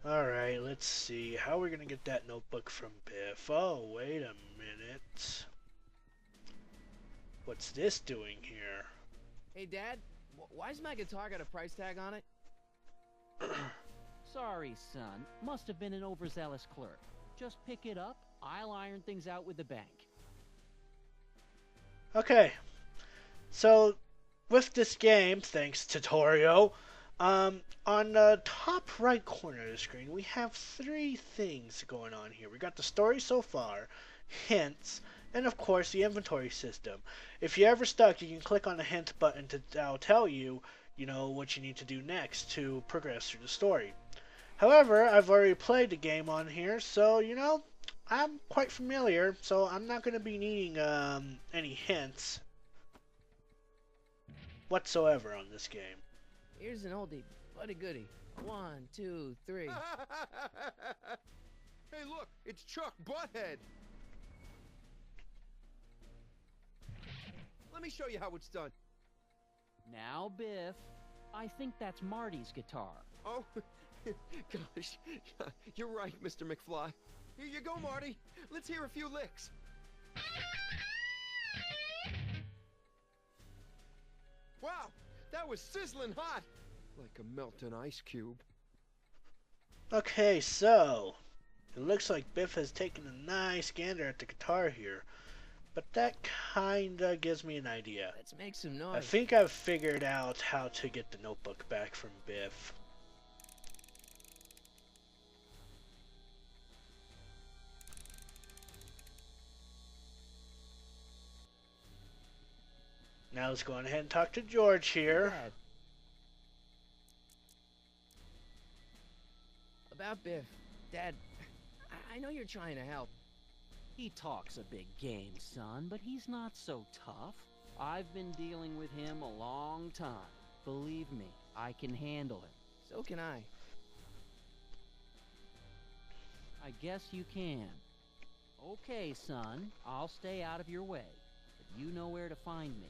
Alright, let's see. How are we gonna get that notebook from Biff? Oh, wait a minute. What's this doing here? Hey, Dad, why's my guitar got a price tag on it? Sorry, son. Must have been an overzealous clerk. Just pick it up. I'll iron things out with the bank. Okay, so with this game, thanks to Torio, on the top right corner of the screen, we have three things going on here. We got the story so far, hints, and of course the inventory system. If you're ever stuck, you can click on the hint button to tell you, what you need to do next to progress through the story. However, I've already played the game on here, so, I'm quite familiar, so I'm not going to be needing any hints whatsoever on this game. Here's an oldie, but a goodie. 1, 2, 3. Hey, look, it's Chuck Butthead. Let me show you how it's done. Now, Biff, I think that's Marty's guitar. Oh, gosh, you're right, Mr. McFly. Here you go, Marty. Let's hear a few licks. Wow, that was sizzling hot, like a melting ice cube. Okay, so it looks like Biff has taken a nice gander at the guitar here, but that kinda gives me an idea. Let's make some I noise. think I've figured out how to get the notebook back from Biff. Now let's go on ahead and talk to George here. Dad. About Biff. Dad, I know you're trying to help. He talks a big game, son, but he's not so tough. I've been dealing with him a long time. Believe me, I can handle him. So can I. I guess you can. Okay, son, I'll stay out of your way, but you know where to find me.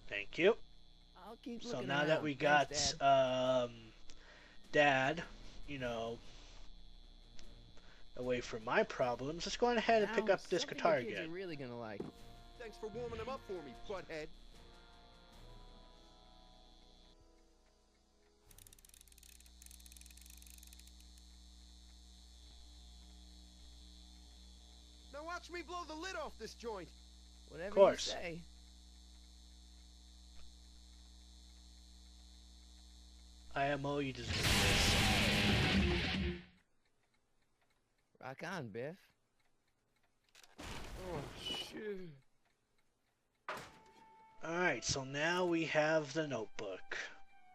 Thank you. I'll keep So looking now around. that we got Thanks, Dad. Dad, away from my problems, let's go on ahead and pick Now, up this something guitar the kids again. are really gonna like. Thanks for warming him up for me, Butthead. Now watch me blow the lid off this joint. Whatever you course. say. IMO, you deserve this. Rock on, Biff. Oh, shit. Alright, so now we have the notebook,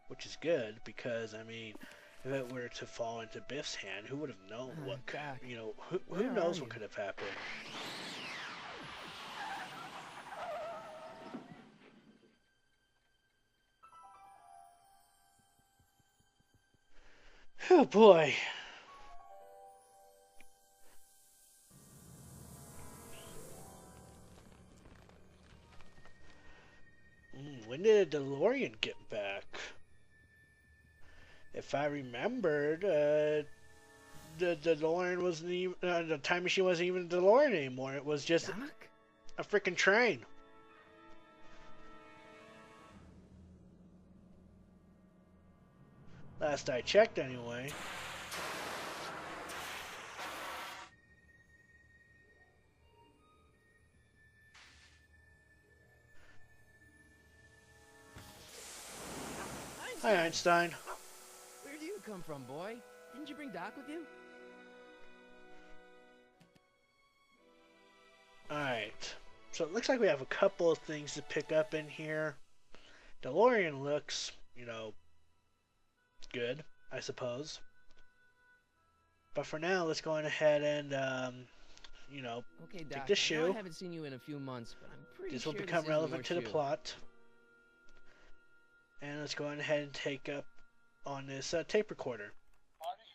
which is good because, if it were to fall into Biff's hand, who would have known what, Doc, who where knows are what you? could have happened. Oh boy. When did the DeLorean get back? If I remembered, the DeLorean wasn't even, the time machine wasn't even a DeLorean anymore. It was just Doc? a freaking train. Last I checked, anyway. Hi, Einstein. Where do you come from, boy? Didn't you bring Doc with you? Alright. So it looks like we have a couple of things to pick up in here. DeLorean looks, good, I suppose. But for now, let's go on ahead and, Okay, Doc. this I know shoe. I haven't seen you in a few months, but I'm pretty this sure will become isn't relevant to your the shoe. plot. And let's go on ahead and take up on this tape recorder. Marty?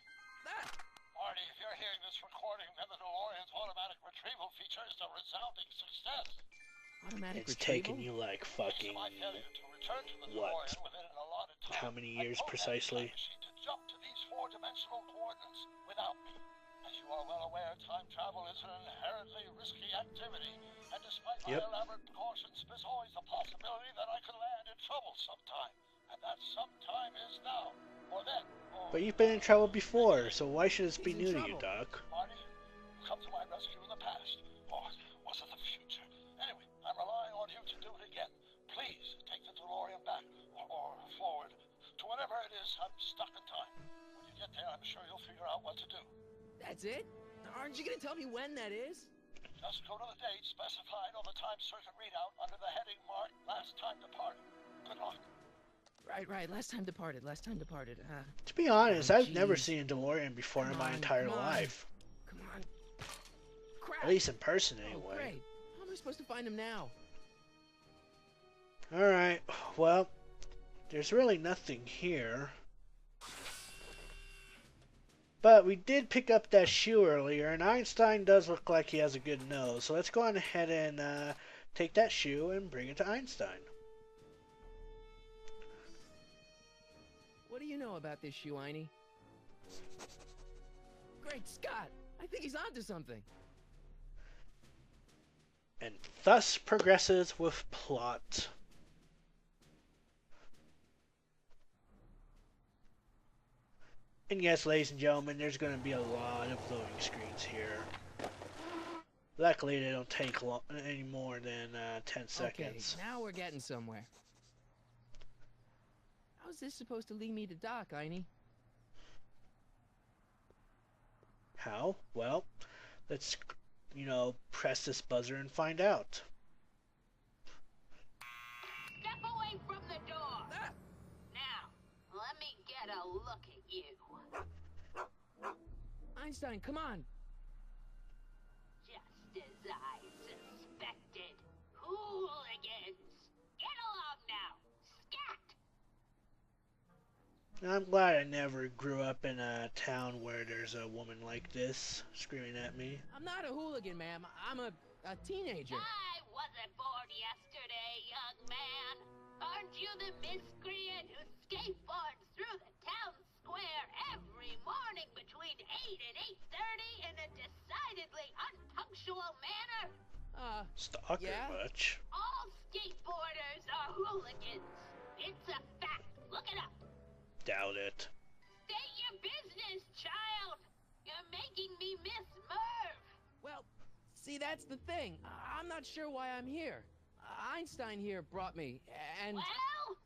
Marty, if you're hearing this recording, then the DeLorean's automatic retrieval feature is a resounding success. Automatic It's retrieval? taken you like fucking My failure to return to the what? DeLorean within an allotted time. How many I years programmed the precisely? time machine to jump to these four-dimensional coordinates without me. As you are well aware, time travel is an inherently risky activity, and despite my Yep. elaborate precautions, there's always a possibility that I could land in trouble sometime. And that sometime is now, or then, or But you've been in trouble before, so why should this be He's in new to you, trouble. Doc? Marty, you come to my rescue in the past. Or was it the future? Anyway, I'm relying on you to do it again. Please take the DeLorean back, or forward, to whenever it is I'm stuck in time. When you get there, I'm sure you'll figure out what to do. That's it? Aren't you gonna tell me when that is? Just go to the date specified on the time circuit readout under the heading marked Last Time Departed. Good luck. Right. Last time departed. To be honest, I've never geez. seen a DeLorean before in Come my on, entire come on. life. Come on. Crap. At least in person, Oh, anyway. great. How am I supposed to find him now? Alright, well, there's really nothing here. But we did pick up that shoe earlier, and Einstein does look like he has a good nose. So let's go on ahead and take that shoe and bring it to Einstein. What do you know about this shoe, Einie? Great Scott! I think he's onto something. And thus progresses with plot. And yes, ladies and gentlemen, there's going to be a lot of loading screens here. Luckily, they don't take any more than 10 seconds. Okay, now we're getting somewhere. How's this supposed to lead me to Doc, Einie? How? Well, let's, press this buzzer and find out. Step away from the door. Ah! Now, let me get a look at you. Einstein, come on! Just as I suspected. Hooligans. Get along now. Scat. I'm glad I never grew up in a town where there's a woman like this screaming at me. I'm not a hooligan, ma'am. I'm a teenager. I wasn't born yesterday, young man. Aren't you the miscreant who skateboards through the town square every morning between 8 and 8:30 in a decidedly unpunctual manner? Stalker Yeah? much? All skateboarders are hooligans. It's a fact. Look it up. Doubt it. State your business, child. You're making me miss Merv. Well, see, that's the thing. I'm not sure why I'm here. Einstein here brought me, and... Well,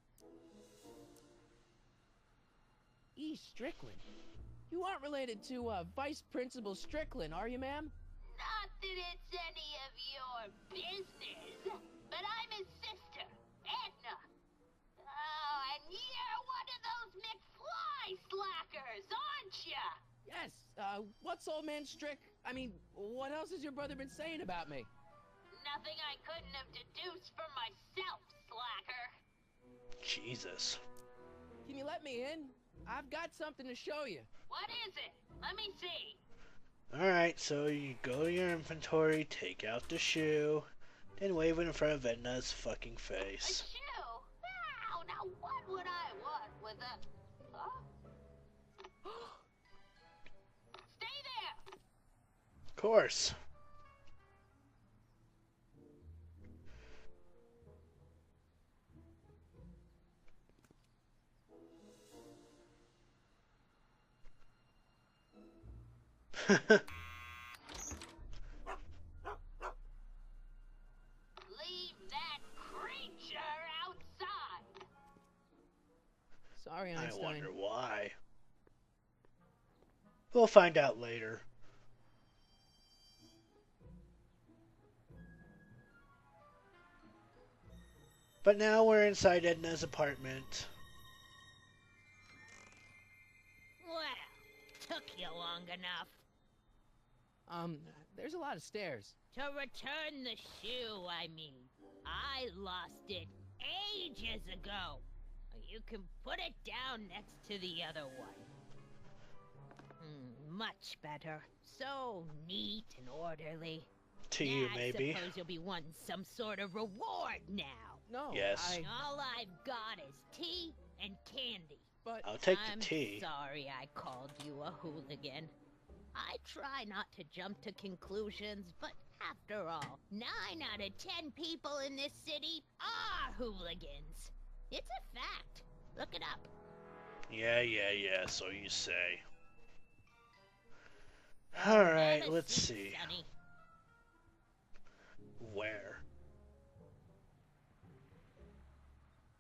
E. Strickland. You aren't related to, Vice Principal Strickland, are you, ma'am? not that it's any of your business, but I'm his sister, Edna. Oh, and you're one of those McFly slackers, aren't ya? Yes, what's old man Strick? I mean, what else has your brother been saying about me? Nothing I couldn't have deduced for myself, slacker. Jesus. Can you let me in? I've got something to show you. What is it? Let me see. Alright, so you go to your inventory, take out the shoe, then wave it in front of Edna's fucking A face. shoe? Wow, now what would I want with a... Huh? Stay there! Of course. Leave that creature outside! Sorry, I Einstein. wonder why. We'll find out later. But now we're inside Edna's apartment. Well, took you long enough. There's a lot of stairs. To return the shoe, I mean. I lost it ages ago. You can put it down next to the other one. Much better. So neat and orderly. To you, maybe. I suppose you'll be wanting some sort of reward now. No, Yes. All I've got is tea and candy. But I'll take the I'm tea. sorry I called you a hooligan. I try not to jump to conclusions, but after all, 9 out of 10 people in this city are hooligans. It's a fact. Look it up. Yeah, so you say. Have Alright, a let's seat, see. Sonny. Where?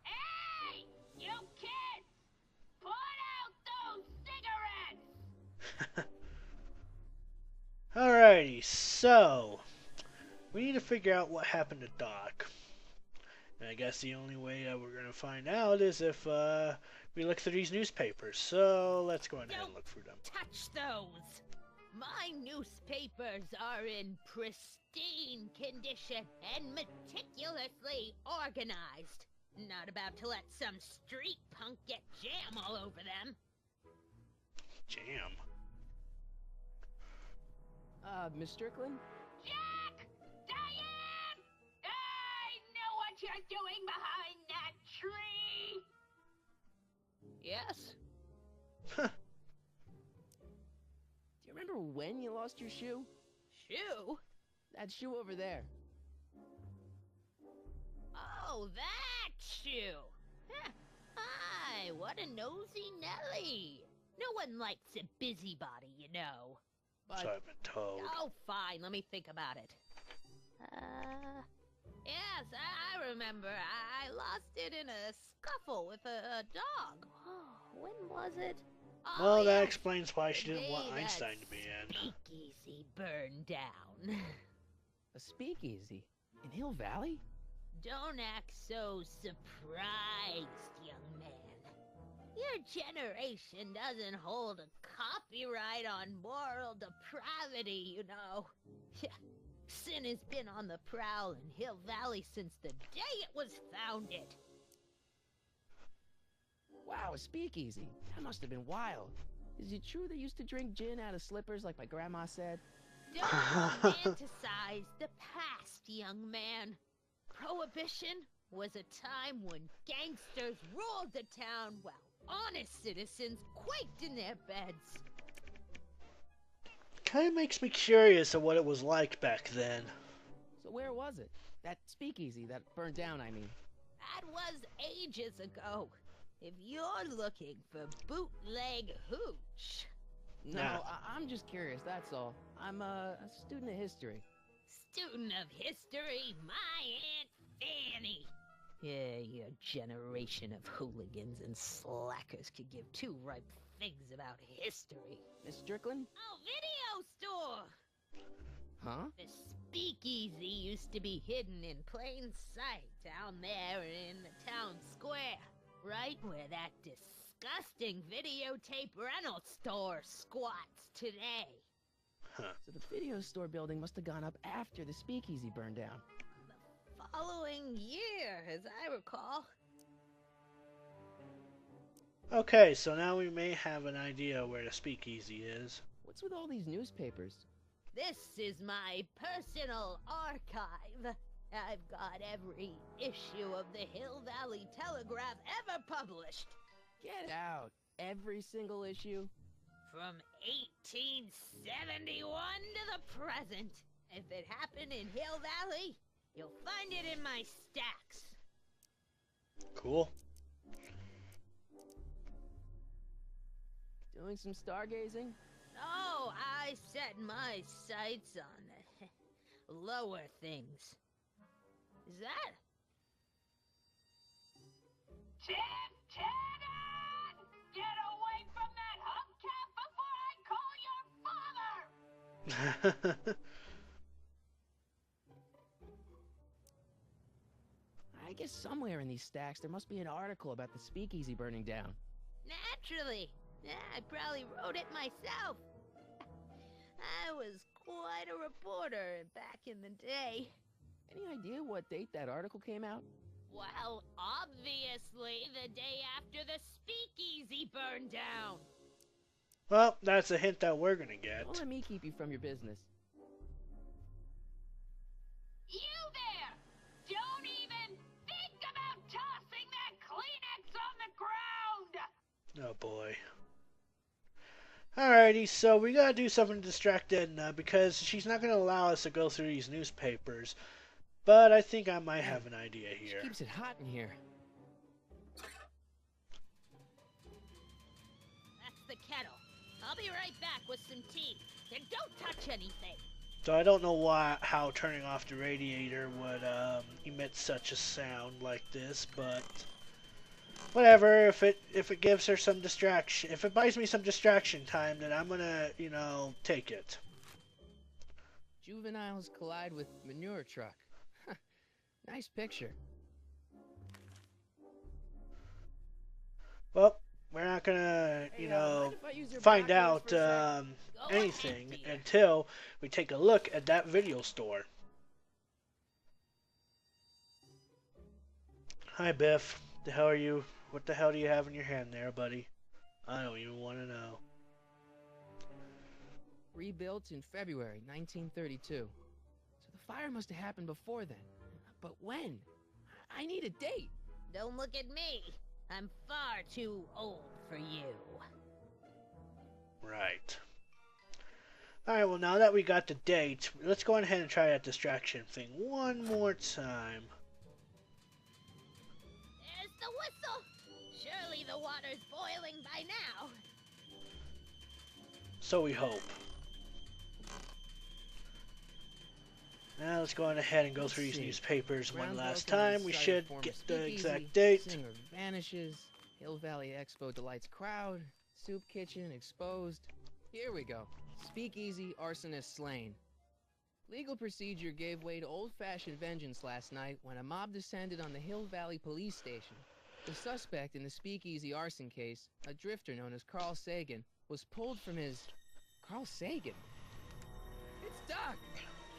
Hey! You kids! Put out those cigarettes! Alrighty, so we need to figure out what happened to Doc. And I guess the only way that we're gonna find out is if we look through these newspapers. So let's go ahead and look through them. Touch those! My newspapers are in pristine condition and meticulously organized. Not about to let some street punk get jam all over them. Jam. Miss Strickland? Jack! Diane! I know what you're doing behind that tree! Yes? Do you remember when you lost your shoe? Shoe? That shoe over there. Oh, that shoe! Huh. Hi, what a nosy Nelly! No one likes a busybody, you know. But So I've been told. Oh, fine, let me think about it. Yes, I remember. I lost it in a scuffle with a dog. When was it? Oh, Well, that yes, explains why she the didn't want day that Einstein to be in. Speakeasy burned down. a speakeasy in Hill Valley? Don't act so surprised, young man. Your generation doesn't hold a copyright on moral depravity, you know. Sin has been on the prowl in Hill Valley since the day it was founded. Wow, a speakeasy. That must have been wild. Is it true they used to drink gin out of slippers like my grandma said? Don't romanticize the past, young man. Prohibition was a time when gangsters ruled the town while honest citizens quaked in their beds. Kind of makes me curious of what it was like back then. So where was it? That speakeasy that burned down, I mean. That was ages ago. If you're looking for bootleg hooch. No, Nah. I'm just curious, that's all. I'm a student of history. Student of history, my Aunt Fanny. Yeah, your generation of hooligans and slackers could give two ripe figs about history. Miss Strickland? Oh, video store! Huh? The speakeasy used to be hidden in plain sight down there in the town square. Right where that disgusting videotape rental store squats today. So the video store building must have gone up after the speakeasy burned down. Following year, as I recall. Okay, so now we may have an idea where the speakeasy is. What's with all these newspapers? This is my personal archive. I've got every issue of the Hill Valley Telegraph ever published. Get out! Every single issue? From 1871 to the present. If it happened in Hill Valley, you'll find it in my stacks. Cool. Doing some stargazing? Oh, I set my sights on lower things. Is that? Tannen! Get away from that hubcap before I call your father! I guess somewhere in these stacks there must be an article about the speakeasy burning down. Naturally. Yeah, I probably wrote it myself. I was quite a reporter back in the day. Any idea what date that article came out? Well, obviously the day after the speakeasy burned down. Well, that's a hint that we're gonna get. Don't let me keep you from your business. Oh boy. Alrighty, so we gotta do something to distract Edna because she's not gonna allow us to go through these newspapers. But I think I might have an idea She here. keeps it hot in here. That's the kettle. I'll be right back with some tea. And don't touch anything. So I don't know how turning off the radiator would emit such a sound like this, but whatever. If it gives her some distraction, if it buys me some distraction time, then I'm gonna, take it. Juveniles collide with manure truck. Nice picture. Well, we're not gonna, Hey, mind if I use your find binoculars out for a sec? Go anything ahead, dear. until we take a look at that video store. Hi, Biff. The hell are you? What the hell do you have in your hand there, buddy? I don't even want to know. Rebuilt in February 1932. So the fire must have happened before then. But when? I need a date. Don't look at me. I'm far too old for you. Right. Alright, well, now that we got the date, let's go ahead and try that distraction thing one more time. There's the whistle. Surely the water's boiling by now. So we hope. Now let's go on ahead and go through these see. newspapers one Ground last broken on time. We site of should former get the speakeasy, exact date. Singer vanishes. Hill Valley Expo delights crowd. Soup kitchen exposed. Here we go. Speakeasy arsonist slain. Legal procedure gave way to old-fashioned vengeance last night when a mob descended on the Hill Valley police station. The suspect in the speakeasy arson case, a drifter known as Carl Sagan, was pulled from his... Carl Sagan? It's Doc!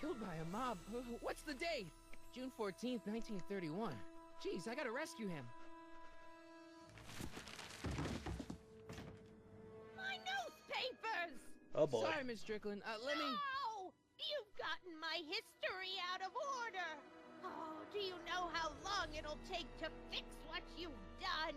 Killed by a mob. What's the date? June 14th, 1931. Jeez, I gotta rescue him. My newspapers! Oh boy. Sorry, Miss Strickland. Let me... No! You've gotten my history out of order! Oh, do you know how long it'll take to fix what you've done?